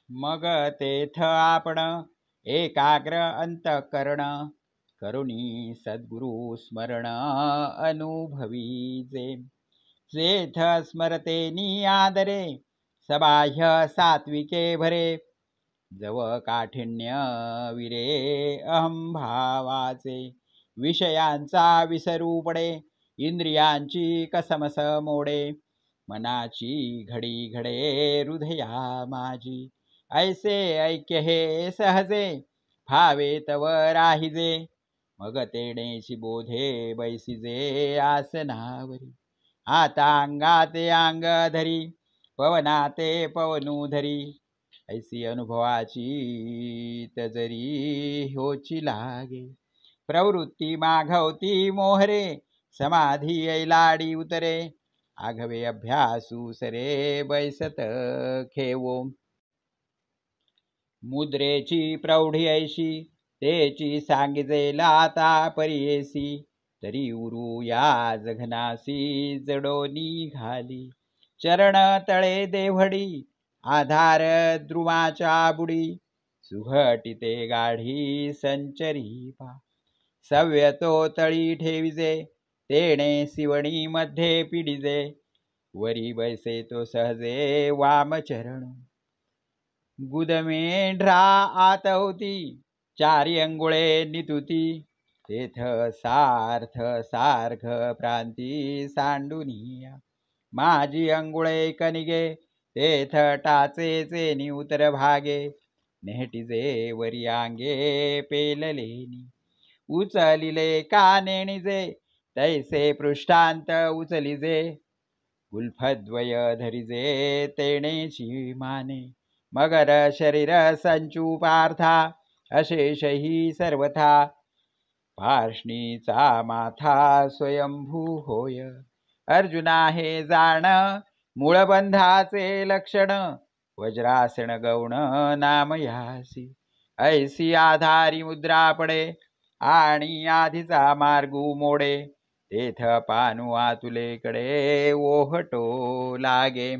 मग तेथ आपण एकाग्र अंतकरण करुणी सद्गुरु स्मरण अनुभवीजे। जेथ स्मरतेनी आदरे सबाह्य सात्विके भरे। जव काठिण्य विरे अहंभावाचे विषयांचा विसरू पडे। इंद्रियांची कसमस मोडे मनाची घडी घडे हृदया माझी। ऐसे ऐक्य हे सहजे भावे तव राहिजे। मग तेणेची बोधे बैसिजे आसनावरी। आता अंगाते अंग धरी पवनाते पवनू धरी। ऐसी अनुभवाची तजरी होची लागे। प्रवृत्ती माघवती मोहरे समाधी ऐलाडी उतरे। आघवे अभ्यासू सरे बैसत खेवो। मुद्रेची प्रौढी ऐशी तेची सांगिजे लाता परियेसी। तरी उरू या जघनासी जडोनी घाली। चरण तळे देवडी आधार द्रुमाच्या बुडी। सुघटिते गाढी संचरी पा सव्यतो तळी ठेविजे। तेणे शिवणी मध्ये पिडिजे वरी बैसे तो सहजे वामचरण। गुदमेढ्रा आत होती चारी अंगुळे नितुती। तेथ सार्थ सार्थ प्रांती सांडुनिया। माझी अंगुळे कनिगे तेथ टाचेचे नि उतर भागे। नेहटिजे वरी अंगे पेललेनी उचलिले कानेणिजे। तैसे पृष्ठांत उचलिजे गुल्फद्वय धरिजे तेणेची माने। मगर शरीर संचू पार्था अशेष ही सर्वथा। पार्ष्णीचा माथा स्वयंभू होय अर्जुना हे जाण। मूळबंधाचे लक्षण वज्रासन गौण नामयासी। ऐसी आधारी मुद्रा पडे आणि आधीचा मार्गू मोडे। तेथ पानू आतुलेकडे ओहटो लागे।